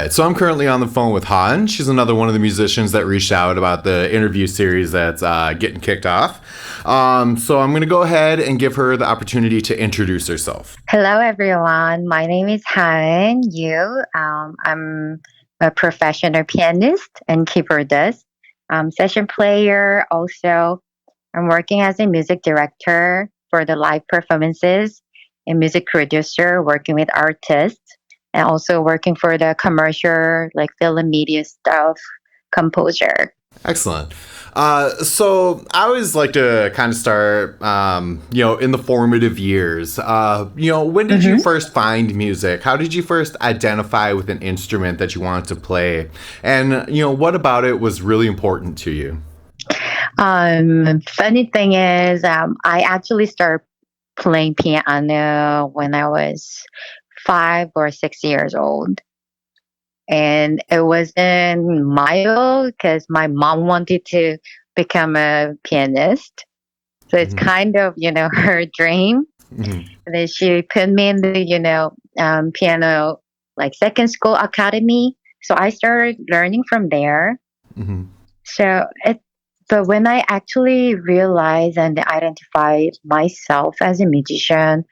right, so I'm currently on the phone with Han. She's another one of the musicians that reached out about the interview series that's getting kicked off. So I'm going to go ahead and give her the opportunity to introduce herself. Hello, everyone. My name is Haeun You. I'm a professional pianist and keyboardist, session player. Also, I'm working as a music director for the live performances and music producer, working with artists, and also working for the commercial, like film media stuff, composer. Excellent. So I always like to kind of start, in the formative years. When did you first find music? How did you first identify with an instrument that you wanted to play? And, what about it was really important to you? Funny thing is, I actually started playing piano when I was 5 or 6 years old. And it wasn't my fault because my mom wanted to become a pianist. So it's kind of, her dream. Mm-hmm. And then she put me in the, piano, like second school academy. So I started learning from there. Mm-hmm. So but when I actually realized and identified myself as a musician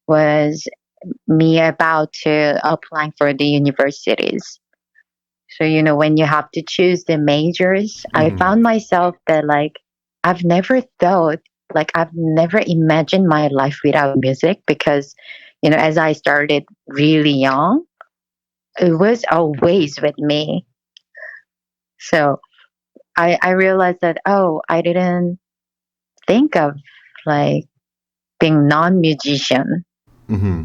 was me about to applying for the universities. So, when you have to choose the majors, I found myself that I've never thought, I've never imagined my life without music because, as I started really young, it was always with me. So I realized that, I didn't think of like being non-musician, Mm-hmm.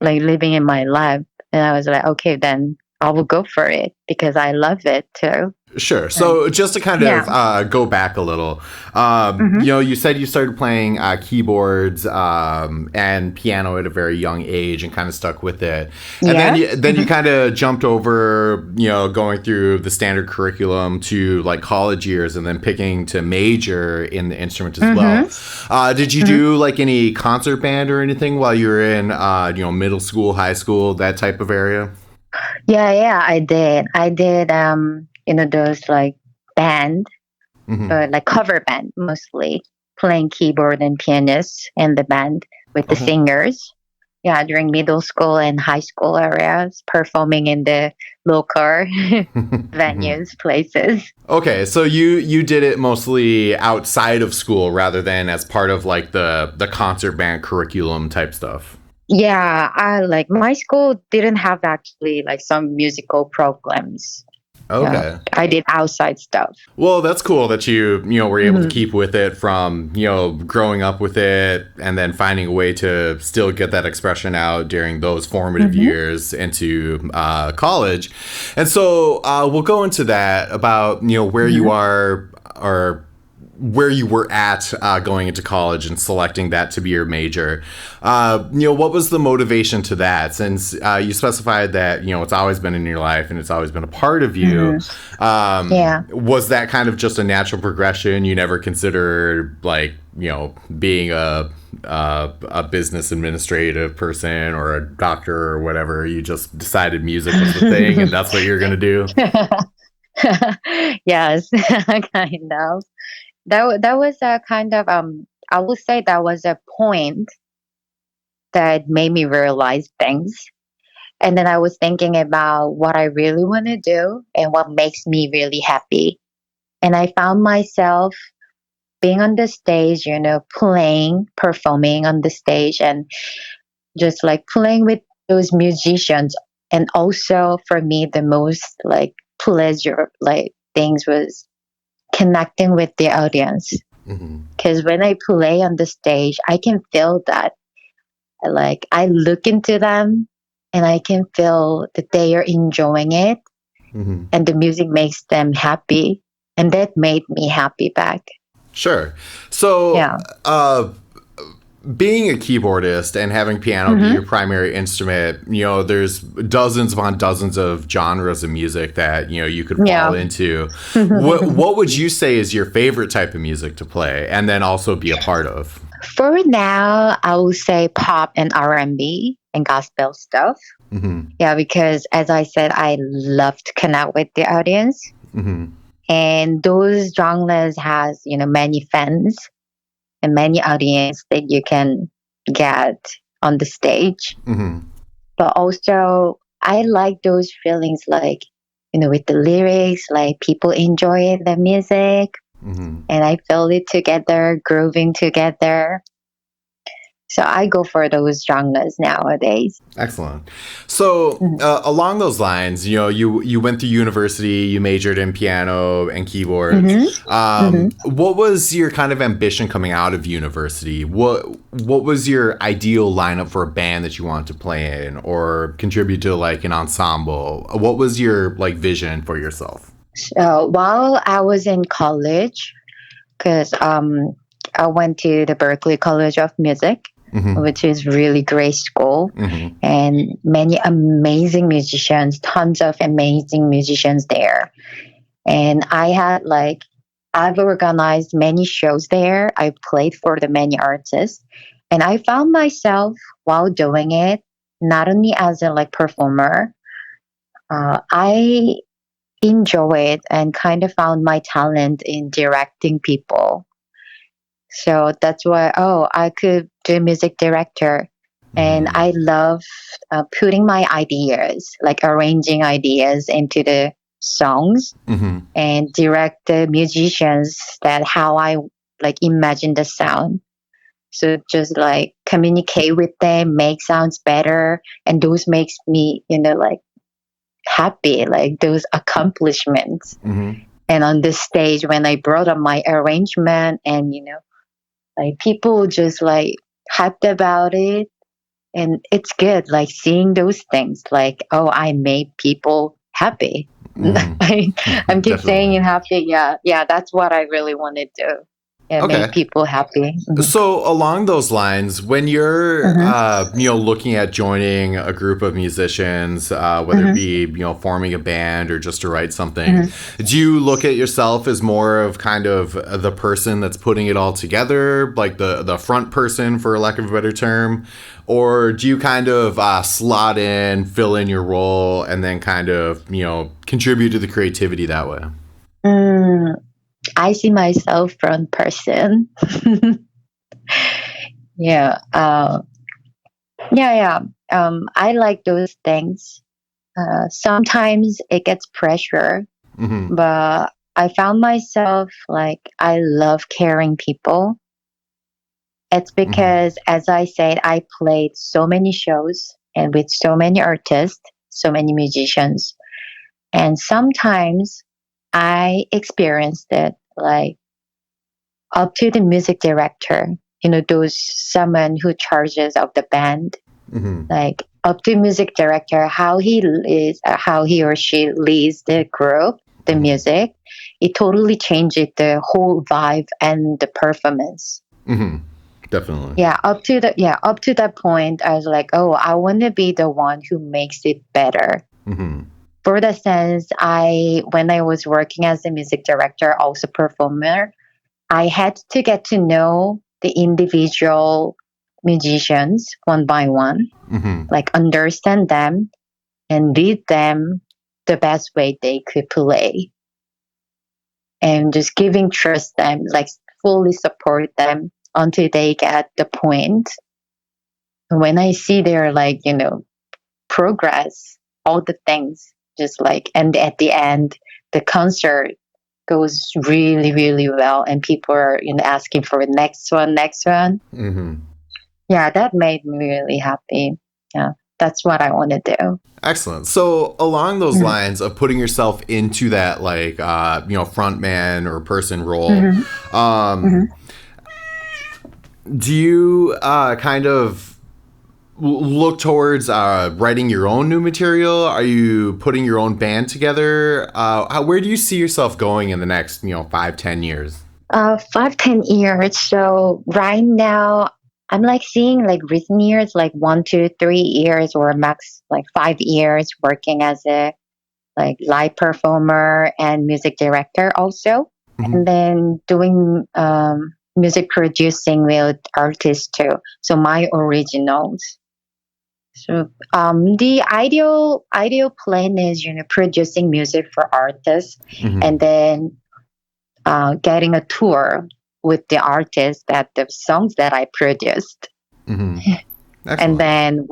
like living in my life. And I was like, okay, then I will go for it because I love it too. Sure. So just to kind of go back a little, you said you started playing keyboards and piano at a very young age and kind of stuck with it. And then you kind of jumped over, going through the standard curriculum to like college years and then picking to major in the instrument as well. Did you do like any concert band or anything while you were in, middle school, high school, that type of area? Yeah, I did. Those like band, like cover band mostly, playing keyboard and pianist in the band with the singers. Yeah, during middle school and high school areas, performing in the local venues, places. Okay, so you did it mostly outside of school rather than as part of like the concert band curriculum type stuff. Yeah, my school didn't have actually like some musical programs. Okay. Yeah, I did outside stuff. Well, that's cool that you were able to keep with it from, growing up with it and then finding a way to still get that expression out during those formative years into college. And so we'll go into that about, where you are or where you were at going into college and selecting that to be your major. What was the motivation to that? Since you specified that, it's always been in your life and it's always been a part of you. Was that kind of just a natural progression? You never considered being a business administrative person or a doctor or whatever. You just decided music was the thing and that's what you're going to do. Yes, kind of. That was a kind of I would say that was a point that made me realize things. And then I was thinking about what I really want to do and what makes me really happy. And I found myself being on the stage, playing, performing on the stage and just like playing with those musicians. And also for me the most like pleasure like things was connecting with the audience because when I play on the stage I can feel that like I look into them and I can feel that they are enjoying it and the music makes them happy and that made me happy back. Sure. So being a keyboardist and having piano be your primary instrument, there's dozens upon dozens of genres of music that, you could fall into. What would you say is your favorite type of music to play and then also be a part of? For now, I would say pop and R&B and gospel stuff. Mm-hmm. Yeah, because as I said, I love to connect with the audience. Mm-hmm. And those genres has, many fans and many audience that you can get on the stage. Mm-hmm. But also I like those feelings like, with the lyrics, like people enjoy the music Mm-hmm. and I feel it together, grooving together. So I go for those genres nowadays. Excellent. So, Mhm. along those lines, you went through university, you majored in piano and keyboards. Mhm. Mhm. What was your kind of ambition coming out of university? What was your ideal lineup for a band that you wanted to play in or contribute to, like an ensemble? What was your like vision for yourself? So while I was in college, because I went to the Berklee College of Music, Mm-hmm. which is really great school, Mm-hmm. and many amazing musicians, tons of amazing musicians there. And I've organized many shows there. I played for the many artists, and I found myself while doing it, not only as a like performer, I enjoyed and kind of found my talent in directing people. So that's why, I could do music director. And Mm-hmm. I love putting my ideas, like arranging ideas into the songs Mm-hmm. and direct the musicians that how I like imagine the sound. So just like communicate with them, make sounds better. And those makes me, like happy, like those accomplishments. Mm-hmm. And on the stage, when I brought up my arrangement and, like people just like hyped about it. And it's good, like seeing those things, like, oh, I made people happy. I'm keep saying Definitely. it happy. Yeah. Yeah. That's what I really want to do. Yeah. Make Okay. people happy. So along those lines, when you're Hmm. looking at joining a group of musicians, whether it Hmm. be forming a band or just to write something, Hmm. do you look at yourself as more of kind of the person that's putting it all together, like the front person, for lack of a better term, or do you kind of slot in, fill in your role, and then kind of contribute to the creativity that way? Mm, I see myself front person. Yeah. Yeah. Yeah. I like those things. Sometimes it gets pressure, Mm-hmm. but I found myself like I love caring people. It's Mm-hmm. because, as I said, I played so many shows and with so many artists, so many musicians. And sometimes I experienced it like up to the music director, those someone who charges of the band, Mm-hmm. like up to music director, how he or she leads the group, the Mm-hmm. music, it totally changes the whole vibe and the performance. Mm-hmm. Definitely. Up to that point, I was like, oh, I want to be the one who makes it better. Mm-hmm. For the sense, when I was working as a music director, also performer, I had to get to know the individual musicians one by one, Mm-hmm. like understand them and lead them the best way they could play, and just giving trust them, like fully support them until they get the point. When I see their like, progress, all the things, just like, and at the end, the concert goes really, really well, and people are, asking for the next one, next one. Mm-hmm. Yeah, that made me really happy. Yeah, that's what I want to do. Excellent. So along those Mhm. lines of putting yourself into that like front man or person role, Mhm. um, Mhm. do you kind of look towards writing your own new material? Are you putting your own band together? Where do you see yourself going in the next 5-10 years? 5, 10 years. So right now, I'm like seeing like recent years, like 1 to 3 years, or max like 5 years working as a like live performer and music director also, and Mm-hmm. then doing music producing with artists too. So my originals. So the ideal plan is producing music for artists, Mm-hmm. and then getting a tour with the artists that the songs that I produced, Mm-hmm. and Excellent. then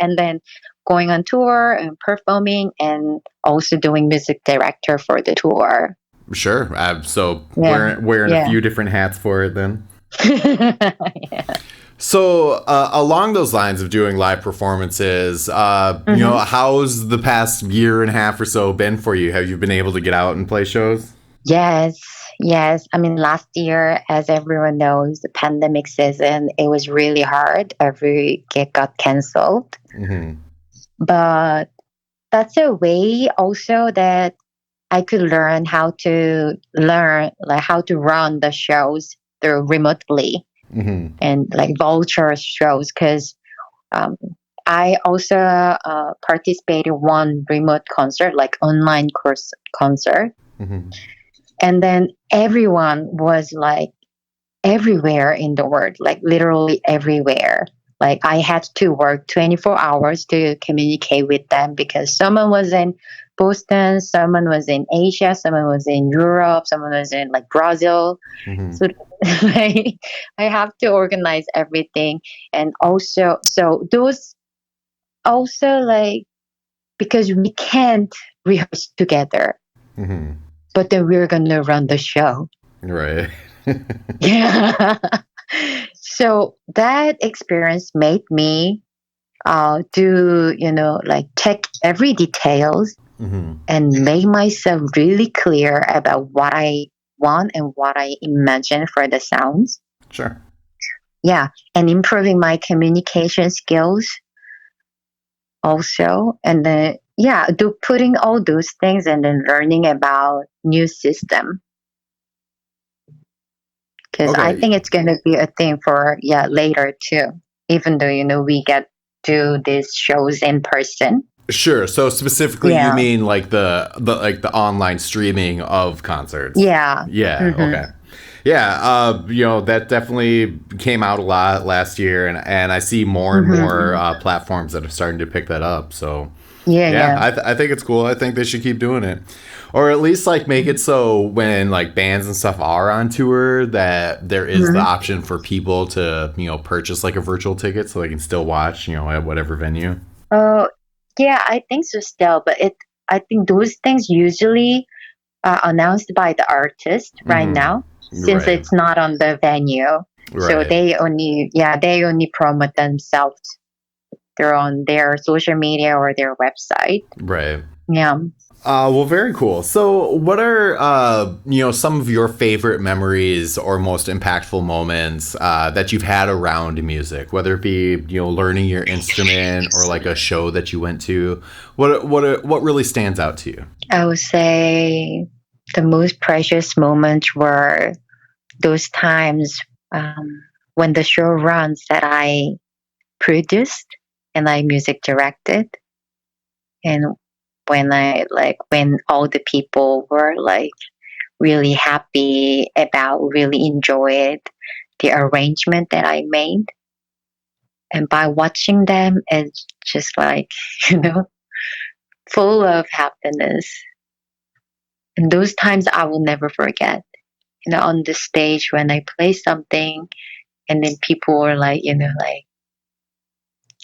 and then going on tour and performing, and also doing music director for the tour. Sure. So Yeah, wearing a yeah. few different hats for it then. Yeah. So along those lines of doing live performances, Hmm. how's the past year and a half or so been for you? Have you been able to get out and play shows? Yes, yes. I mean, last year, as everyone knows, the pandemic season, it was really hard. Every gig got canceled. Mm-hmm. But that's a way also that I could learn like how to run the shows through remotely, Mm-hmm. and like vulture shows, because um, I also participated in one remote concert, like online course concert, Mm-hmm. and then everyone was like everywhere in the world, like literally everywhere. Like I had to work 24 hours to communicate with them, because someone was in Boston, someone was in Asia, someone was in Europe, someone was in like Brazil. Mm-hmm. So like, I have to organize everything. And also, so those also like, because we can't rehearse together, Mm-hmm. but then we're going to run the show. Right. Yeah. So that experience made me do, like check every details Mm-hmm. and make myself really clear about what I want and what I imagine for the sounds. Sure. Yeah. And improving my communication skills also. And then, yeah, do putting all those things and then learning about new system. Because I Okay. think it's going to be a thing for, yeah, later too, even though, we get to these shows in person. Sure. So specifically, you Yeah. mean like the online streaming of concerts? Yeah. Yeah. Hmm. Okay. Yeah. That definitely came out a lot last year, and I see more and more Hmm. platforms that are starting to pick that up. So Yeah. yeah, Yeah. I think it's cool. I think they should keep doing it, or at least like make it so when like bands and stuff are on tour that there is the Hmm. option for people to purchase like a virtual ticket so they can still watch at whatever venue. Oh, yeah, I think so still, but I think those things usually are announced by the artist right Mm-hmm. now, since Right. it's not on the venue. So Right. they only promote themselves. They're on their social media or their website. Right. Yeah. Well, very cool. So, what are some of your favorite memories or most impactful moments that you've had around music? Whether it be learning your instrument or like a show that you went to. What really stands out to you? I would say the most precious moments were those times when the show runs that I produced and I music directed, and when all the people were like really happy about, really enjoyed the arrangement that I made. And by watching them, it's just like, you know, full of happiness. And those times I will never forget. On the stage when I play something, and then people were like, like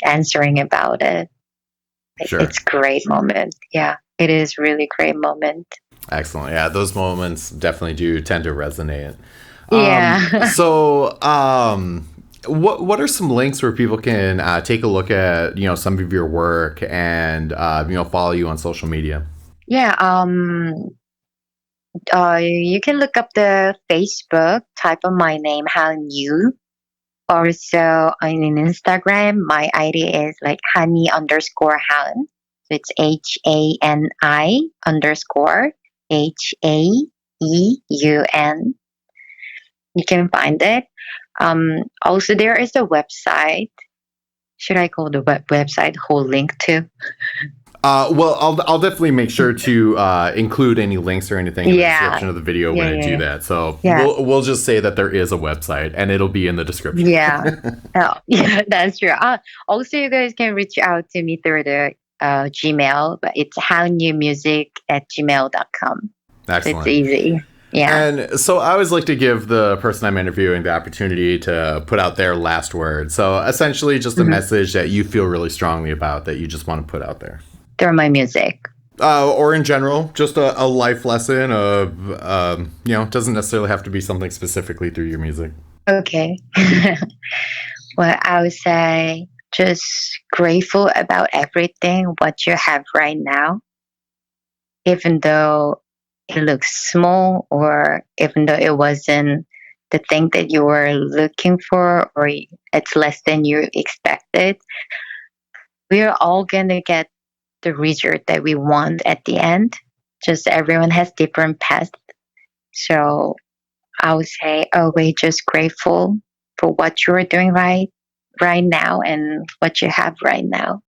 answering about it. Sure. It's great moment. Yeah, it is really great moment. Excellent. Yeah, those moments definitely do tend to resonate. Yeah. What are some links where people can take a look at some of your work and follow you on social media? Yeah. You can look up the Facebook, type of my name, Haeun You. Also on Instagram, my ID is like honey underscore Haeun. So it's HANI underscore HAEUN. You can find it. Also, there is a website. Should I call the website whole link too? Well, I'll definitely make sure to include any links or anything in the Yeah. description of the video Yeah, when I do yeah, that. So yeah. we'll just say that there is a website, and it'll be in the description. Yeah. Oh, yeah, that's true. Also, you guys can reach out to me through the Gmail, but it's haeunmusic@gmail.com. So it's Excellent. easy. Yeah. And so I always like to give the person I'm interviewing the opportunity to put out their last word. So essentially, just a Mhm. message that you feel really strongly about that you just want to put out there. Through my music. Or in general, just a life lesson of, doesn't necessarily have to be something specifically through your music. Okay. Well, I would say just grateful about everything, what you have right now, even though it looks small or even though it wasn't the thing that you were looking for or it's less than you expected. We're all going to get the result that we want at the end. Just everyone has different paths. So I would say always just grateful for what you're doing right now and what you have right now.